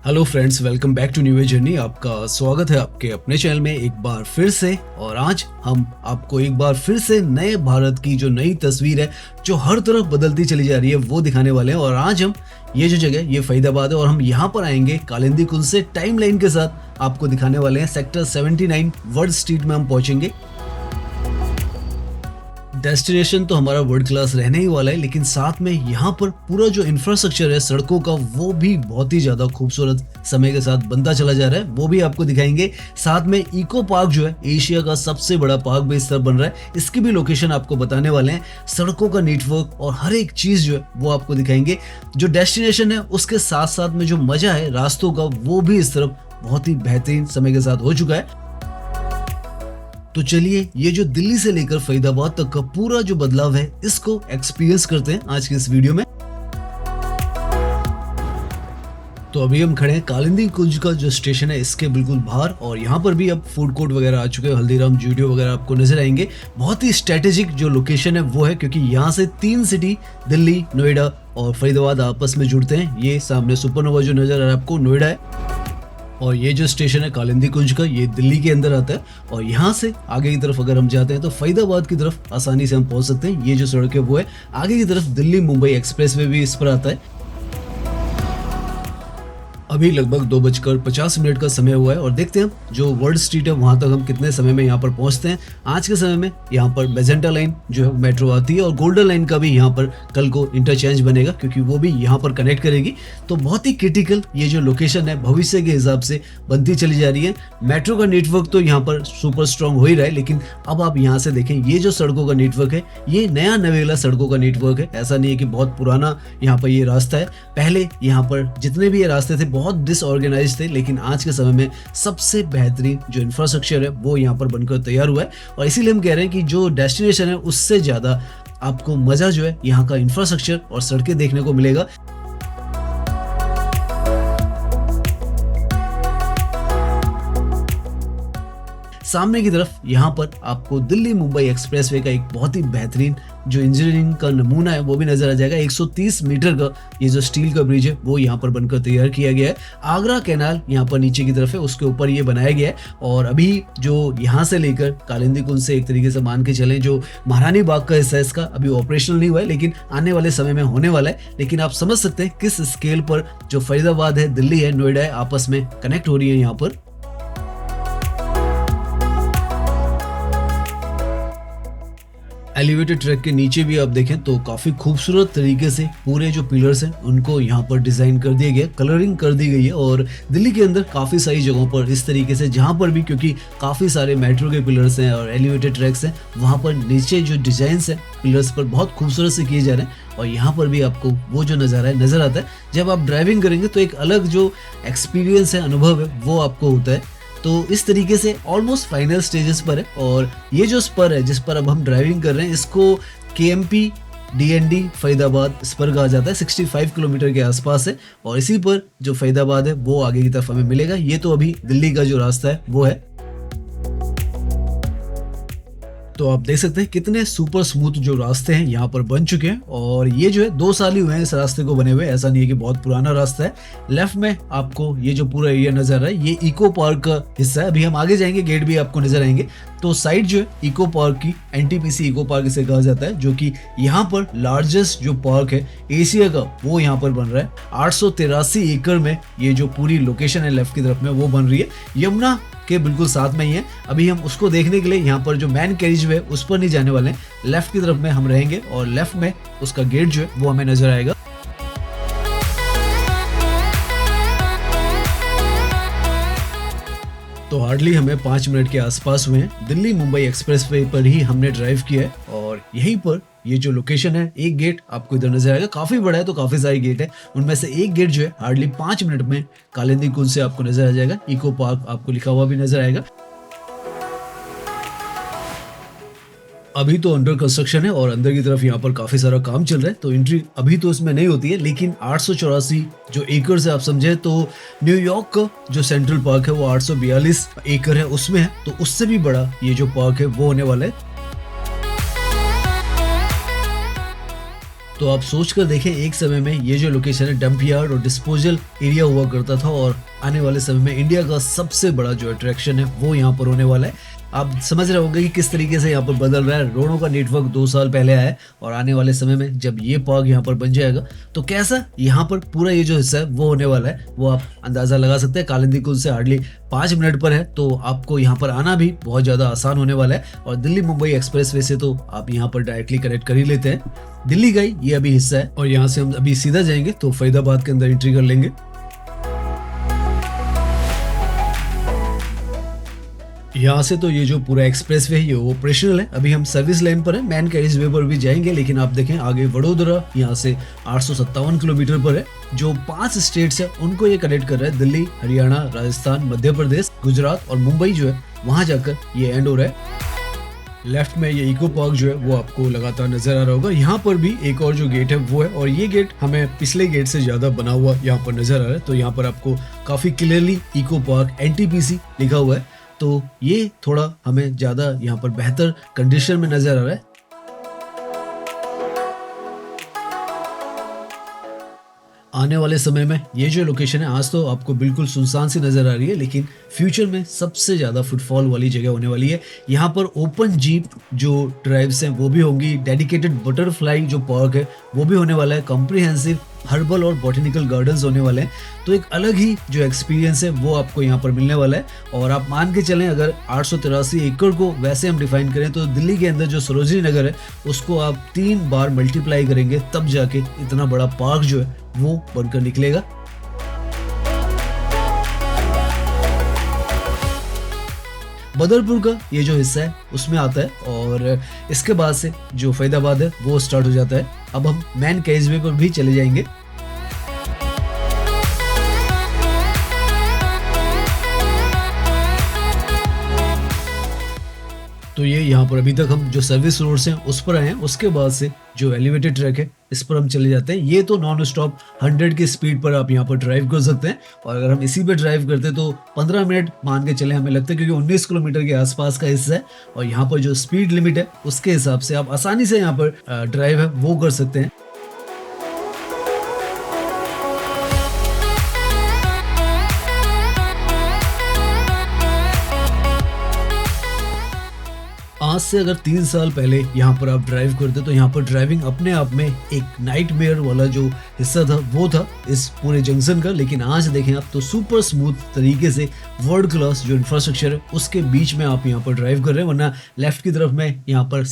Hello friends, welcome back to new journey. आपका स्वागत है आपके अपने चैनल में एक बार फिर से। और आज हम आपको एक बार फिर से नए भारत की जो नई तस्वीर है जो हर तरफ बदलती चली जा रही है वो दिखाने वाले हैं। और आज हम ये जो जगह ये फरीदाबाद है और हम यहाँ पर आएंगे कालिंदी कुंज से टाइम लाइन के साथ आपको दिखाने वाले हैं। सेक्टर 79 वर्ल्ड स्ट्रीट में हम पहुंचेंगे। डेस्टिनेशन तो हमारा वर्ल्ड क्लास रहने ही वाला है, लेकिन साथ में यहाँ पर पूरा जो इंफ्रास्ट्रक्चर है सड़कों का वो भी बहुत ही ज्यादा खूबसूरत समय के साथ बनता चला जा रहा है, वो भी आपको दिखाएंगे। साथ में इको पार्क जो है एशिया का सबसे बड़ा पार्क भी इस तरह बन रहा है, इसकी भी लोकेशन आपको बताने वाले हैं। सड़कों का नेटवर्क और हर एक चीज जो है वो आपको दिखाएंगे। जो डेस्टिनेशन है उसके साथ साथ में जो मजा है रास्तों का वो भी इस तरफ बहुत ही बेहतरीन समय के साथ हो चुका है। तो चलिए ये जो दिल्ली से लेकर फरीदाबाद तक का पूरा जो बदलाव है इसको एक्सपीरियंस करते हैं आज की इस वीडियो में। तो अभी हम खड़े हैं कालिंदी कुंज का जो स्टेशन है इसके बिल्कुल बाहर, और यहाँ पर भी अब फूड कोर्ट वगैरह आ चुके हैं, हल्दीराम, जूडियो वगैरह आपको नजर आएंगे। बहुत ही स्ट्रेटेजिक जो लोकेशन है वो है, क्योंकि यहाँ से 3 सिटी दिल्ली, नोएडा और फरीदाबाद आपस में जुड़ते हैं। ये सामने सुपरनोवा जो नजर आ रहा है आपको नोएडा है, और ये जो स्टेशन है कालिंदी कुंज का ये दिल्ली के अंदर आता है। और यहाँ से आगे की तरफ अगर हम जाते हैं तो फरीदाबाद की तरफ आसानी से हम पहुंच सकते हैं। ये जो सड़क है वो है, आगे की तरफ दिल्ली मुंबई एक्सप्रेसवे भी इस पर आता है। अभी लगभग 2:50 का समय हुआ है और देखते हैं हम जो वर्ल्ड स्ट्रीट है वहां तक हम कितने समय में यहाँ पर पहुंचते हैं। आज के समय में यहाँ पर मेजेंटा लाइन जो है मेट्रो आती है और गोल्डन लाइन का भी यहाँ पर कल को इंटरचेंज बनेगा, क्योंकि वो भी यहाँ पर कनेक्ट करेगी। तो बहुत ही क्रिटिकल ये जो लोकेशन है भविष्य के हिसाब से बनती चली जा रही है। मेट्रो का नेटवर्क तो यहाँ पर सुपर स्ट्रॉन्ग हो ही रहा है, लेकिन अब आप यहाँ से देखें ये जो सड़कों का नेटवर्क है ये नया नवेला सड़कों का नेटवर्क है। ऐसा नहीं है कि बहुत पुराना यहाँ पर ये रास्ता है। पहले यहाँ पर जितने भी ये रास्ते थे बहुत डिसऑर्गेनाइज थे, लेकिन आज के समय में सबसे बेहतरीन जो इंफ्रास्ट्रक्चर है वो यहाँ पर बनकर तैयार हुआ है। और इसीलिए हम कह रहे हैं कि जो डेस्टिनेशन है उससे ज्यादा आपको मजा जो है यहाँ का इंफ्रास्ट्रक्चर और सड़कें देखने को मिलेगा। सामने की तरफ यहाँ पर आपको दिल्ली मुंबई एक्सप्रेसवे का एक बहुत ही बेहतरीन जो इंजीनियरिंग का नमूना है वो भी नजर आ जाएगा। 130 मीटर का ये जो स्टील का ब्रिज है वो यहाँ पर बनकर तैयार किया गया है। आगरा कैनाल यहाँ पर नीचे की तरफ है, उसके ऊपर ये बनाया गया है। और अभी जो यहाँ से लेकर कालिंदी कुंज से एक तरीके से मान के चलें जो महारानी बाग का हिस्सा है इसका अभी ऑपरेशनल नहीं हुआ है, लेकिन आने वाले समय में होने वाला है। लेकिन आप समझ सकते हैं किस स्केल पर जो फरीदाबाद है, दिल्ली है, नोएडा है, आपस में कनेक्ट हो रही है। यहाँ पर एलिवेटेड ट्रैक के नीचे भी आप देखें तो काफी खूबसूरत तरीके से पूरे जो पिलर्स हैं उनको यहाँ पर डिजाइन कर दिया गया, कलरिंग कर दी गई है। और दिल्ली के अंदर काफी सारी जगहों पर इस तरीके से जहाँ पर भी, क्योंकि काफी सारे मेट्रो के पिलर्स हैं और एलिवेटेड ट्रैक्स हैं, वहाँ पर नीचे जो डिजाइन्स हैं पिलर्स पर बहुत खूबसूरत से किए जा रहे हैं। और यहाँ पर भी आपको वो जो नज़ारा है नजर आता है। जब आप ड्राइविंग करेंगे तो एक अलग जो एक्सपीरियंस है, अनुभव है, वो आपको होता है। तो इस तरीके से ऑलमोस्ट फाइनल स्टेजेस पर है। और ये जो स्पर है जिस पर अब हम ड्राइविंग कर रहे हैं इसको KMP DND फरीदाबाद स्पर कहा जाता है। 65 किलोमीटर के आसपास है और इसी पर जो फरीदाबाद है वो आगे की तरफ हमें मिलेगा। ये तो अभी दिल्ली का जो रास्ता है वो है। तो आप देख सकते हैं कितने सुपर स्मूथ जो रास्ते हैं यहाँ पर बन चुके हैं। और ये जो है 2 साल ही हुए हैं इस रास्ते को बने हुए, ऐसा नहीं है कि बहुत पुराना रास्ता है। लेफ्ट में आपको ये जो पूरा एरिया नजर आ रहा है ये इको पार्क का हिस्सा है। अभी हम आगे जाएंगे गेट भी आपको नजर आएंगे। तो साइड जो है इको पार्क की, NTPC इको पार्क इसे कहा जाता है, जो कि यहाँ पर लार्जेस्ट जो पार्क है एशिया का वो यहाँ पर बन रहा है। 883 एकड़ में ये जो पूरी लोकेशन है लेफ्ट की तरफ में वो बन रही है, यमुना के बिल्कुल साथ में ही है। अभी हम उसको देखने के लिए यहाँ पर जो मैन कैरिज वे है उस पर नहीं जाने वाले हैं, लेफ्ट की तरफ में हम रहेंगे और लेफ्ट में उसका गेट जो है वो हमें नजर आएगा। तो हार्डली हमें 5 मिनट के आसपास हुए हैं। दिल्ली मुंबई एक्सप्रेसवे पर ही हमने ड्राइव किया है और यहीं पर ये जो लोकेशन है एक गेट आपको इधर नजर आएगा। काफी बड़ा है तो काफी सारे गेट है, उनमें से एक गेट जो है हार्डली 5 मिनट में कालिंदी कुंज से आपको नजर आ जाएगा। इको पार्क आपको लिखा हुआ भी नजर आएगा। अभी तो अंडर कंस्ट्रक्शन है और अंदर की तरफ यहाँ पर काफी सारा काम चल रहा है, तो एंट्री अभी तो इसमें नहीं होती है। लेकिन 884 जो एकड़ से आप समझे तो न्यूयॉर्क का जो सेंट्रल पार्क है वो 842 एकड़ है उसमें है, तो उससे भी बड़ा ये जो पार्क है वो होने वाला है। तो आप सोच कर देखें, एक समय में ये जो लोकेशन है डंप यार्ड और डिस्पोजल एरिया हुआ करता था, और आने वाले समय में इंडिया का सबसे बड़ा जो अट्रैक्शन है वो यहाँ पर होने वाला है। आप समझ रहे होंगे कि किस तरीके से यहाँ पर बदल रहा है। रोडों का नेटवर्क 2 साल पहले आया है, और आने वाले समय में जब ये पार्क यहाँ पर बन जाएगा तो कैसा यहाँ पर पूरा ये जो हिस्सा है वो होने वाला है, वो आप अंदाजा लगा सकते हैं। कालिंदी कुंज से हार्डली 5 मिनट पर है, तो आपको यहाँ पर आना भी बहुत ज़्यादा आसान होने वाला है। और दिल्ली मुंबई एक्सप्रेस वे से तो आप यहाँ पर डायरेक्टली कनेक्ट कर ही लेते हैं। दिल्ली का ही ये अभी हिस्सा है, और यहाँ से हम अभी सीधा जाएंगे तो फरीदाबाद के अंदर एंट्री कर लेंगे। यहाँ से तो ये जो पूरा एक्सप्रेस वे है ये ऑपरेशनल है। अभी हम सर्विस लाइन पर है, मैन कैरिज वे पर भी जाएंगे, लेकिन आप देखें आगे वडोदरा यहाँ से 857 किलोमीटर पर है। जो 5 स्टेट्स है उनको ये कनेक्ट कर रहा है, दिल्ली, हरियाणा, राजस्थान, मध्य प्रदेश, गुजरात और मुंबई जो है वहां जाकर ये एंड हो रहा है। लेफ्ट में ये इको पार्क जो है वो आपको लगातार नजर आ रहा होगा। यहाँ पर भी एक और जो गेट है वो है, और ये गेट हमें पिछले गेट से ज्यादा बना हुआ यहाँ पर नजर आ रहा है। तो यहाँ पर आपको काफी क्लियरली इको पार्क NTPC लिखा हुआ है, तो ये थोड़ा हमें ज्यादा यहाँ पर बेहतर कंडीशन में नजर आ रहा है। आने वाले समय में ये जो लोकेशन है आज तो आपको बिल्कुल सुनसान सी नजर आ रही है, लेकिन फ्यूचर में सबसे ज्यादा फुटफॉल वाली जगह होने वाली है। यहाँ पर ओपन जीप जो ड्राइव्स हैं वो भी होंगी, डेडिकेटेड बटरफ्लाई जो पार्क है वो भी होने वाला है, कॉम्प्रिहेंसिव हर्बल और बॉटनिकल गार्डन्स होने वाले हैं। तो एक अलग ही जो एक्सपीरियंस है वो आपको यहाँ पर मिलने वाला है। और आप मान के चलें, अगर 883 एकड़ को वैसे हम डिफाइन करें तो दिल्ली के अंदर जो सरोजनी नगर है उसको आप 3 बार मल्टीप्लाई करेंगे तब जाके इतना बड़ा पार्क जो है वो बनकर निकलेगा। बदरपुर का ये जो हिस्सा है उसमें आता है, और इसके बाद से जो फरीदाबाद है वो स्टार्ट हो जाता है। अब हम मैन कैरिज वे पर भी चले जाएंगे। तो ये यहाँ पर अभी तक हम जो सर्विस रोड्स हैं उस पर आए हैं, उसके बाद से जो एलिवेटेड ट्रैक है इस पर हम चले जाते हैं। ये तो नॉन स्टॉप 100 की स्पीड पर आप यहाँ पर ड्राइव कर सकते हैं, और अगर हम इसी पे ड्राइव करते हैं तो 15 मिनट मान के चले हमें लगता है, क्योंकि 19 किलोमीटर के आसपास का हिस्सा है, और यहाँ पर जो स्पीड लिमिट है उसके हिसाब से आप आसानी से यहाँ पर ड्राइव है वो कर सकते हैं। आज से अगर 3 साल पहले यहाँ पर आप ड्राइव करते तो यहाँ पर ड्राइविंग अपने आप में एक नाइटमेयर वाला जो हिस्सा था वो था इस पूरे जंक्शन का, लेकिन आज देखें आप तो सुपर स्मूथ तरीके से वर्ल्ड क्लास जो इंफ्रास्ट्रक्चर है उसके बीच में आप यहाँ पर ड्राइव कर रहे हैं। वरना लेफ्ट की तरफ में यहाँ पर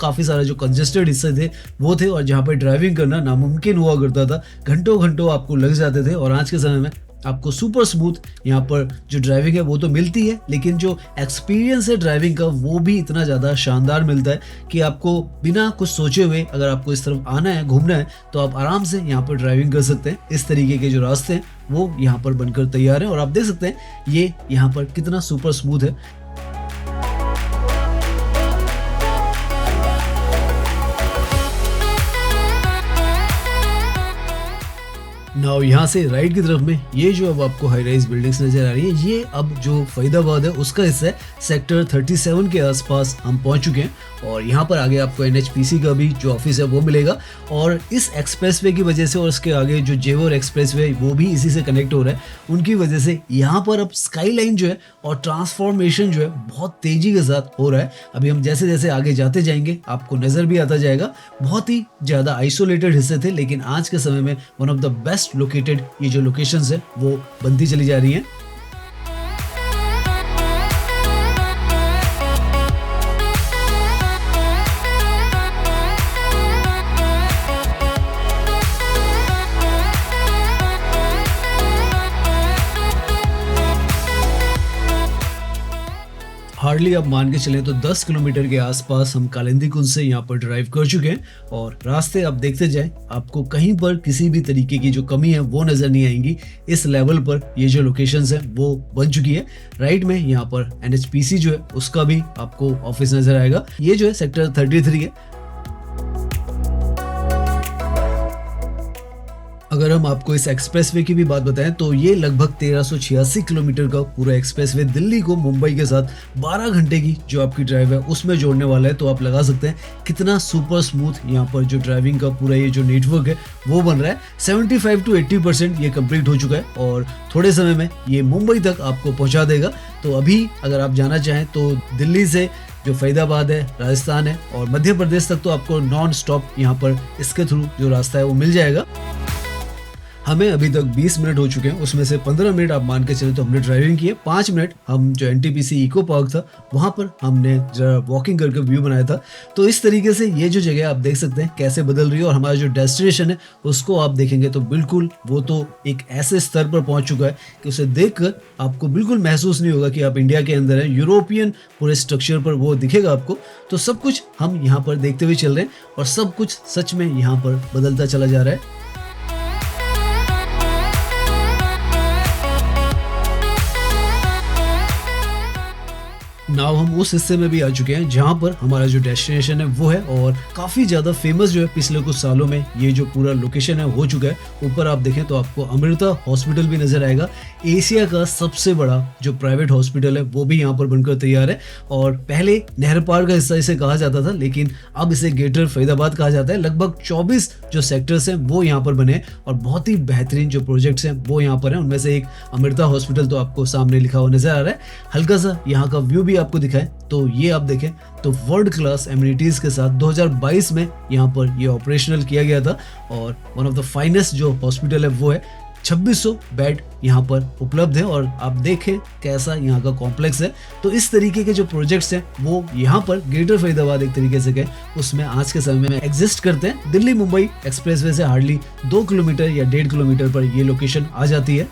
काफी सारा जो कंजेस्टेड हिस्से थे वो थे, और जहाँ पर ड्राइविंग करना नामुमकिन हुआ करता था, घंटों घंटों आपको लग जाते थे। और आज के समय में आपको सुपर स्मूथ यहाँ पर जो ड्राइविंग है वो तो मिलती है, लेकिन जो एक्सपीरियंस है ड्राइविंग का वो भी इतना ज़्यादा शानदार मिलता है कि आपको बिना कुछ सोचे हुए अगर आपको इस तरफ आना है, घूमना है, तो आप आराम से यहाँ पर ड्राइविंग कर सकते हैं। इस तरीके के जो रास्ते हैं वो यहाँ पर बनकर तैयार हैं, और आप देख सकते हैं ये यहाँ पर कितना सुपर स्मूथ है। नाउ यहाँ से राइट की तरफ में ये जो अब आपको हाई राइज बिल्डिंग्स नजर आ रही है, ये अब जो फरीदाबाद है उसका हिस्सा है। सेक्टर 37 के आसपास हम पहुंच चुके हैं, और यहाँ पर आगे आपको NHPC का भी जो ऑफिस है वो मिलेगा। और इस एक्सप्रेसवे की वजह से, और इसके आगे जो जेवर एक्सप्रेसवे वो भी इसी से कनेक्ट हो रहा है, उनकी वजह से यहाँ पर अब स्काई लाइन जो है और ट्रांसफॉर्मेशन जो है बहुत तेजी के साथ हो रहा है। अभी हम जैसे जैसे आगे जाते जाएंगे आपको नजर भी आता जाएगा। बहुत ही ज्यादा आइसोलेटेड हिस्से थे, लेकिन आज के समय में one of the best located ये जो लोकेशंस है वो बनती चली जा रही हैं। हार्डली आप मान के चलें तो 10 किलोमीटर के आसपास हम कालिंदी कुंज से यहाँ पर ड्राइव कर चुके हैं, और रास्ते आप देखते जाएं, आपको कहीं पर किसी भी तरीके की जो कमी है वो नजर नहीं आएंगी। इस लेवल पर ये जो लोकेशंस है वो बन चुकी है। राइट में यहाँ पर NHPC जो है उसका भी आपको ऑफिस नजर आएगा। ये जो है सेक्टर 33 है। अगर हम आपको इस एक्सप्रेसवे की भी बात बताएं तो ये लगभग 1386 किलोमीटर का पूरा एक्सप्रेसवे दिल्ली को मुंबई के साथ 12 घंटे की जो आपकी ड्राइव है उसमें जोड़ने वाला है। तो आप लगा सकते हैं कितना सुपर स्मूथ यहाँ पर जो ड्राइविंग का पूरा ये जो नेटवर्क है वो बन रहा है। 75 to 80% ये कंप्लीट हो चुका है और थोड़े समय में ये मुंबई तक आपको पहुंचा देगा। तो अभी अगर आप जाना चाहें तो दिल्ली से जो फरीदाबाद है, राजस्थान है और मध्य प्रदेश तक तो आपको नॉन स्टॉप यहाँ पर इसके थ्रू जो रास्ता है वो मिल जाएगा। हमें अभी तक 20 मिनट हो चुके हैं, उसमें से 15 मिनट आप मान के चले तो हमने ड्राइविंग की है। 5 मिनट हम जो एनटीपीसी इको पार्क था वहाँ पर हमने जरा वॉकिंग करके व्यू बनाया था। तो इस तरीके से ये जो जगह आप देख सकते हैं कैसे बदल रही है और हमारा जो डेस्टिनेशन है उसको आप देखेंगे तो बिल्कुल वो तो एक ऐसे स्तर पर पहुँच चुका है कि उसे देख कर आपको बिल्कुल महसूस नहीं होगा कि आप इंडिया के अंदर हैं। यूरोपियन पूरे स्ट्रक्चर पर वो दिखेगा आपको। तो सब कुछ हम यहाँ पर देखते हुए चल रहे हैं और सब कुछ सच में यहाँ पर बदलता चला जा रहा है। नाउ हम उस हिस्से में भी आ चुके हैं जहाँ पर हमारा जो डेस्टिनेशन है वो है और काफ़ी ज़्यादा फेमस जो है पिछले कुछ सालों में ये जो पूरा लोकेशन है हो चुका है। ऊपर आप देखें तो आपको अमृता हॉस्पिटल भी नज़र आएगा। एशिया का सबसे बड़ा जो प्राइवेट हॉस्पिटल है वो भी यहाँ पर बनकर तैयार है और पहले नहर पार का हिस्सा इसे कहा जाता था लेकिन अब इसे ग्रेटर फरीदाबाद कहा जाता है। लगभग 24 जो सेक्टर्स हैं वो यहाँ पर बने और बहुत ही बेहतरीन जो प्रोजेक्ट्स हैं वो यहाँ पर हैं। उनमें से एक अमृता हॉस्पिटल तो आपको सामने लिखा हुआ नजर आ रहा है। हल्का सा यहाँ का व्यू भी आपको दिखाएं तो ये आप देखें तो वर्ल्ड क्लास एमिनिटीज के साथ 2022 में यहाँ पर ये ऑपरेशनल किया गया था और वन ऑफ द फाइनेस्ट जो हॉस्पिटल है वो है। 2600 बेड यहाँ पर उपलब्ध है और आप देखें कैसा यहाँ का कॉम्प्लेक्स है। तो इस तरीके के जो प्रोजेक्ट्स हैं वो यहाँ पर ग्रेटर फरीदाबाद एक तरीके से कहें उसमें आज के समय में एग्जिस्ट करते हैं। दिल्ली मुंबई एक्सप्रेसवे से हार्डली 2 किलोमीटर या 1.5 किलोमीटर पर ये लोकेशन आ जाती है।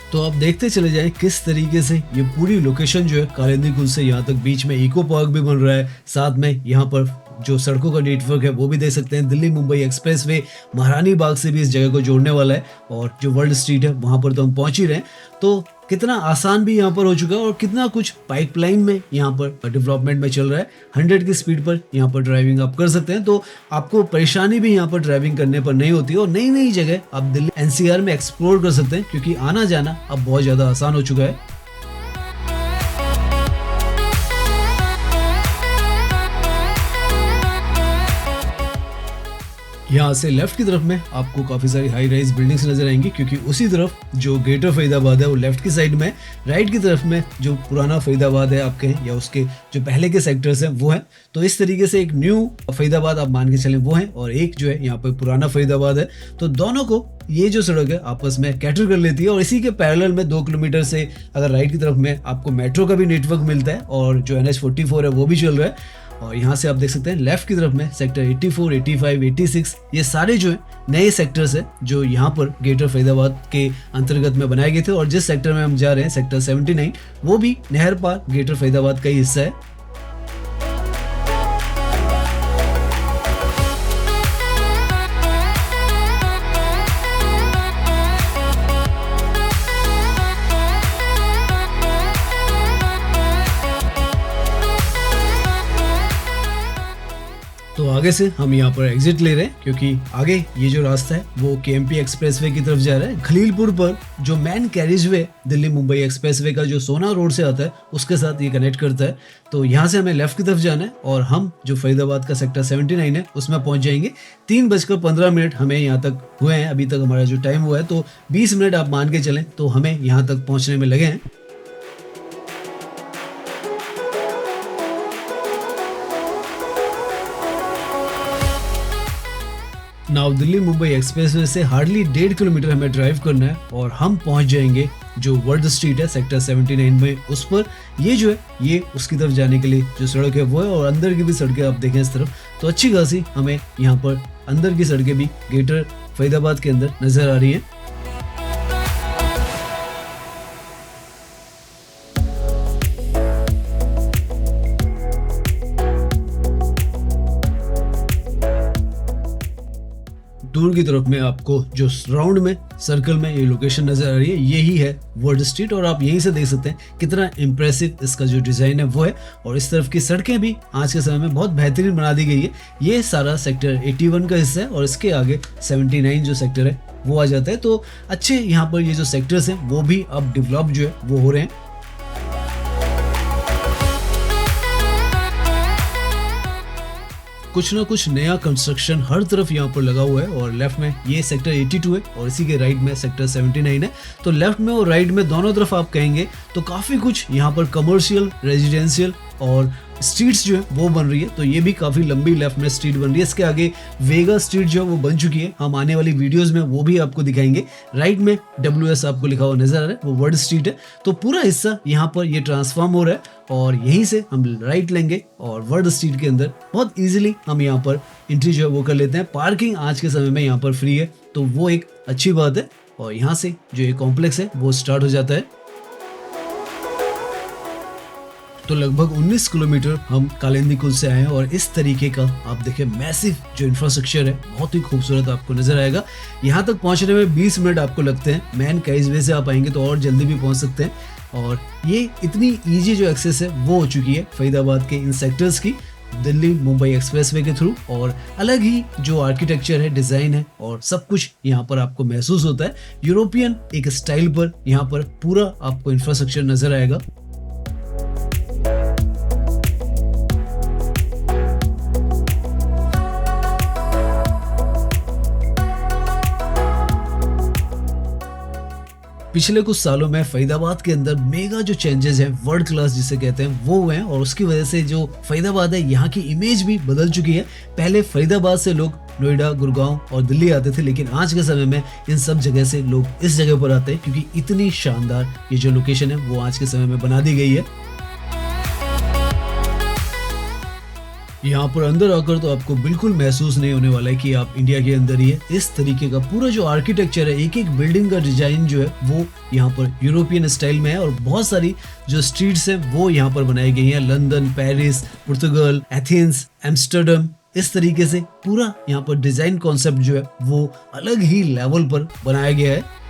तो आप देखते चले जाएं किस तरीके से ये पूरी लोकेशन जो है कालिंदी कुल से यहाँ तक बीच में इको पार्क भी बन रहा है। साथ में यहाँ पर जो सड़कों का नेटवर्क है वो भी देख सकते हैं। दिल्ली मुंबई एक्सप्रेसवे महारानी बाग से भी इस जगह को जोड़ने वाला है और जो वर्ल्ड स्ट्रीट है वहाँ पर तो हम पहुँच ही रहे हैं। तो कितना आसान भी यहाँ पर हो चुका है और कितना कुछ पाइपलाइन में यहाँ पर डेवलपमेंट में चल रहा है। 100 की स्पीड पर यहाँ पर ड्राइविंग आप कर सकते हैं तो आपको परेशानी भी यहाँ पर ड्राइविंग करने पर नहीं होती और नई नई जगह आप दिल्ली एनसीआर में एक्सप्लोर कर सकते हैं क्योंकि आना जाना अब बहुत ज़्यादा आसान हो चुका है। यहाँ से लेफ्ट की तरफ में आपको काफ़ी सारी हाई राइज बिल्डिंग्स नजर आएंगी क्योंकि उसी तरफ जो ग्रेटर फरीदाबाद है वो लेफ्ट की साइड में। राइट की तरफ में जो पुराना फरीदाबाद है आपके या उसके जो पहले के सेक्टर्स हैं वो हैं। तो इस तरीके से एक न्यू फरीदाबाद आप मान के चलें वो है और एक जो है यहाँ पर पुराना फरीदाबाद है। तो दोनों को ये जो सड़क है आपस में कैटर कर लेती है और इसी के पैरेलल में 2 किलोमीटर से अगर राइट की तरफ में आपको मेट्रो का भी नेटवर्क मिलता है और जो NH44 है वो भी चल रहा है। और यहाँ से आप देख सकते हैं लेफ्ट की तरफ में सेक्टर 84, 85, 86 ये सारे जो है नए सेक्टर्स है जो यहाँ पर ग्रेटर फरीदाबाद के अंतर्गत में बनाए गए थे। और जिस सेक्टर में हम जा रहे हैं सेक्टर 79 वो भी नहर पार ग्रेटर फरीदाबाद का ही हिस्सा है। तो आगे से हम यहाँ पर एग्जिट ले रहे हैं क्योंकि आगे ये जो रास्ता है वो केएमपी एक्सप्रेसवे की तरफ जा रहा है। खलीलपुर पर जो main carriageway Delhi Mumbai expressway का जो सोना रोड से आता है उसके साथ ये कनेक्ट करता है। तो यहाँ से हमें लेफ्ट की तरफ जाना है और हम जो फरीदाबाद का सेक्टर 79 है उसमें पहुंच जाएंगे। 3:15 हमें यहाँ तक हुए हैं। अभी तक हमारा जो टाइम हुआ है तो 20 मिनट आप मान के चलें तो हमें यहाँ तक पहुँचने में लगे हैं। नाउ दिल्ली मुंबई एक्सप्रेसवे से हार्डली 1.5 किलोमीटर हमें ड्राइव करना है और हम पहुंच जाएंगे जो वर्ल्ड स्ट्रीट है सेक्टर 79 में। उस पर ये जो है ये उसकी तरफ जाने के लिए जो सड़क है वो है और अंदर की भी सड़कें आप देखें इस तरफ तो अच्छी खासी हमें यहाँ पर अंदर की सड़कें भी ग्रेटर फरीदाबाद के अंदर नजर आ रही हैं। टूर की तरफ में आपको जो राउंड में सर्कल में ये लोकेशन नजर आ रही है, यही है वर्ल्ड स्ट्रीट और आप यहीं से देख सकते हैं कितना इंप्रेसिव इसका जो डिजाइन है वो है। और इस तरफ की सड़कें भी आज के समय में बहुत बेहतरीन बना दी गई है। ये सारा सेक्टर 81 का हिस्सा है और इसके आगे 79 जो सेक्टर है वो आ जाता है। तो अच्छे यहाँ पर ये जो सेक्टर्स हैं वो भी अब डेवलप जो है वो हो रहे हैं। कुछ ना कुछ नया कंस्ट्रक्शन हर तरफ यहाँ पर लगा हुआ है और लेफ्ट में ये सेक्टर 82 है और इसी के राइट में सेक्टर 79 है। तो लेफ्ट में और राइट में दोनों तरफ आप कहेंगे तो काफ़ी कुछ यहाँ पर कमर्शियल, रेजिडेंशियल और स्ट्रीट्स जो है वो बन रही है। तो ये भी काफ़ी लंबी लेफ्ट में स्ट्रीट बन रही है। इसके आगे वेगा स्ट्रीट जो है वो बन चुकी है, हम आने वाली वीडियोस में वो भी आपको दिखाएंगे। राइट में WS आपको लिखा हुआ नजर आ रहा है, वो वर्ल्ड स्ट्रीट है। तो पूरा हिस्सा यहाँ पर ये ट्रांसफॉर्म हो रहा है और यहीं से हम राइट लेंगे और वर्ल्ड स्ट्रीट के अंदर बहुत ईजिली हम यहाँ पर एंट्री जो है वो कर लेते हैं। पार्किंग आज के समय में यहाँ पर फ्री है, तो वो एक अच्छी बात है। और यहाँ से जो ये कॉम्प्लेक्स है वो स्टार्ट हो जाता है। तो लगभग 19 किलोमीटर हम कालिंदी कुल से आए हैं और इस तरीके का आप देखें मैसिव जो इंफ्रास्ट्रक्चर है बहुत ही खूबसूरत आपको नजर आएगा। यहाँ तक पहुँचने में 20 मिनट आपको लगते हैं। मैन कैजवे से आप आएंगे तो और जल्दी भी पहुँच सकते हैं। और ये इतनी ईजी जो एक्सेस है वो हो चुकी है फरीदाबाद के इन सेक्टर्स की दिल्ली मुंबई एक्सप्रेसवे के थ्रू। और अलग ही जो आर्किटेक्चर है, डिजाइन है और सब कुछ यहाँ पर आपको महसूस होता है। यूरोपियन एक स्टाइल पर यहाँ पर पूरा आपको इंफ्रास्ट्रक्चर नजर आएगा। पिछले कुछ सालों में फरीदाबाद के अंदर मेगा जो चेंजेस हैं, वर्ल्ड क्लास जिसे कहते हैं, वो हुए हैं और उसकी वजह से जो फरीदाबाद है यहाँ की इमेज भी बदल चुकी है। पहले फरीदाबाद से लोग नोएडा, गुड़गांव और दिल्ली आते थे, लेकिन आज के समय में इन सब जगह से लोग इस जगह पर आते हैं क्योंकि इतनी शानदार ये जो लोकेशन है वो आज के समय में बना दी गई है। यहाँ पर अंदर आकर तो आपको बिल्कुल महसूस नहीं होने वाला है कि आप इंडिया के अंदर ही है। इस तरीके का पूरा जो आर्किटेक्चर है, एक एक बिल्डिंग का डिजाइन जो है वो यहाँ पर यूरोपियन स्टाइल में है और बहुत सारी जो स्ट्रीट्स हैं वो यहाँ पर बनाई गई हैं। लंदन, पेरिस, पुर्तगाल, एथेंस, एम्स्टर्डम, इस तरीके से पूरा यहाँ पर डिजाइन कॉन्सेप्ट जो है वो अलग ही लेवल पर बनाया गया है।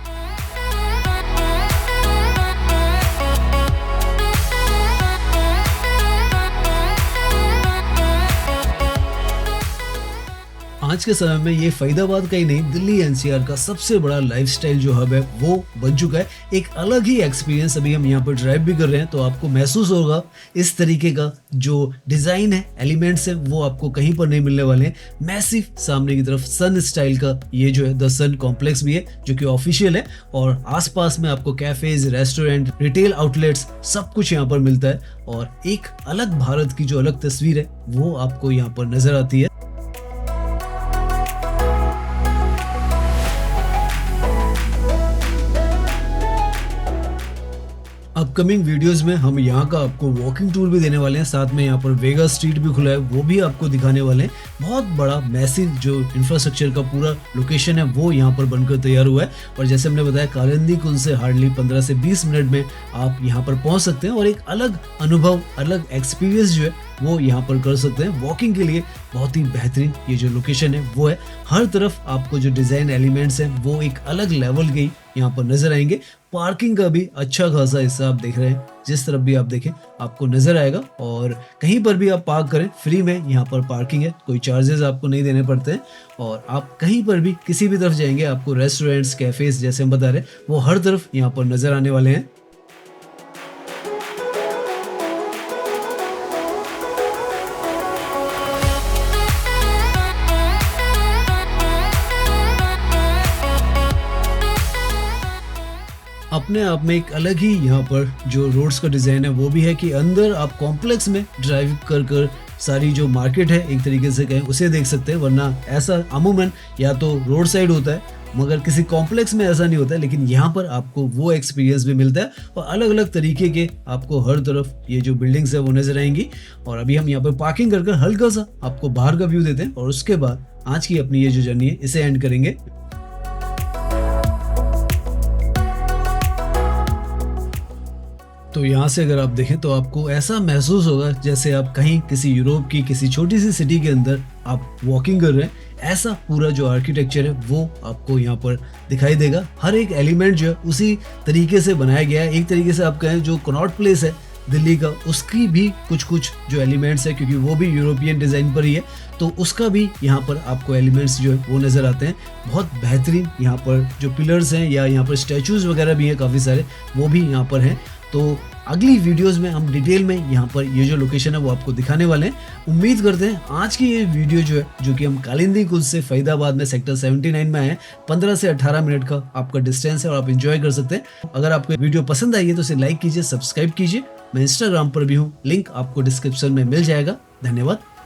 आज के समय में ये फरीदाबाद का ही नहीं, दिल्ली NCR का सबसे बड़ा लाइफस्टाइल जो हब है वो बन चुका है। एक अलग ही एक्सपीरियंस अभी हम यहाँ पर ड्राइव भी कर रहे हैं तो आपको महसूस होगा इस तरीके का जो डिजाइन है, एलिमेंट्स है, वो आपको कहीं पर नहीं मिलने वाले हैं। मैसिव सामने की तरफ सन स्टाइल का ये जो है द सन कॉम्प्लेक्स भी है जो कि ऑफिशियल है और आसपास में आपको कैफेज, रेस्टोरेंट, रिटेल आउटलेट्स सब कुछ यहाँ पर मिलता है और एक अलग भारत की जो अलग तस्वीर है वो आपको यहाँ पर नजर आती है। अपकमिंग वीडियोस में हम यहाँ का आपको वॉकिंग टूर भी देने वाले हैं, साथ में यहाँ पर वेगा स्ट्रीट भी खुला है वो भी आपको दिखाने वाले हैं। बहुत बड़ा मैसिव जो इंफ्रास्ट्रक्चर का पूरा लोकेशन है वो यहाँ पर बनकर तैयार हुआ है और जैसे हमने बताया कालिंदी कुल से हार्डली 15 से 20 मिनट में आप यहाँ पर पहुँच सकते हैं और एक अलग अनुभव, अलग एक्सपीरियंस जो है वो यहाँ पर कर सकते हैं। वॉकिंग के लिए बहुत ही बेहतरीन ये जो लोकेशन है वो है। हर तरफ आपको जो डिजाइन एलिमेंट्स हैं वो एक अलग लेवल के यहाँ पर नजर आएंगे। पार्किंग का भी अच्छा खासा हिस्सा आप देख रहे हैं, जिस तरफ भी आप देखें आपको नजर आएगा और कहीं पर भी आप पार्क करें फ्री में यहाँ पर पार्किंग है, कोई चार्जेस आपको नहीं देने पड़ते हैं। और आप कहीं पर भी किसी भी तरफ जाएंगे आपको रेस्टोरेंट्स, कैफेज जैसे हम बता रहे हैं वो हर तरफ यहाँ पर नजर आने वाले हैं। अपने आप में एक अलग ही यहाँ पर जो रोड्स का डिज़ाइन है वो भी है कि अंदर आप कॉम्प्लेक्स में ड्राइव कर सारी जो मार्केट है एक तरीके से कहें उसे देख सकते हैं, वरना ऐसा अमूमन या तो रोड साइड होता है मगर किसी कॉम्प्लेक्स में ऐसा नहीं होता है। लेकिन यहाँ पर आपको वो एक्सपीरियंस भी मिलता है और अलग अलग तरीके के आपको हर तरफ ये जो बिल्डिंग्स है वो नजर आएंगी। और अभी हम यहाँ पर पार्किंग कर हल्का सा आपको बाहर का व्यू देते हैं और उसके बाद आज की अपनी ये जो जर्नी है इसे एंड करेंगे। तो यहाँ से अगर आप देखें तो आपको ऐसा महसूस होगा जैसे आप कहीं किसी यूरोप की किसी छोटी सी सिटी के अंदर आप वॉकिंग कर रहे हैं। ऐसा पूरा जो आर्किटेक्चर है वो आपको यहाँ पर दिखाई देगा। हर एक एलिमेंट जो है उसी तरीके से बनाया गया है। एक तरीके से आप कहें जो कनॉट प्लेस है दिल्ली का, उसकी भी कुछ कुछ जो एलिमेंट्स है, क्योंकि वो भी यूरोपियन डिज़ाइन पर ही है, तो उसका भी यहाँ पर आपको एलिमेंट्स जो है वो नज़र आते हैं। बहुत बेहतरीन यहाँ पर जो पिलर्स हैं या यहाँ पर स्टैचूज़ वगैरह भी हैं काफ़ी सारे, वो भी यहाँ पर हैं। तो अगली वीडियोस में हम डिटेल में यहाँ पर ये जो लोकेशन है वो आपको दिखाने वाले हैं। उम्मीद करते हैं आज की ये वीडियो जो है, जो कि हम कालिंदी कुंज से फरीदाबाद में सेक्टर 79 में आए, 15 से 18 मिनट का आपका डिस्टेंस है और आप एंजॉय कर सकते हैं। अगर आपको वीडियो पसंद आई है तो इसे लाइक कीजिए, सब्सक्राइब कीजिए। मैं इंस्टाग्राम पर भी हूँ, लिंक आपको डिस्क्रिप्शन में मिल जाएगा। धन्यवाद।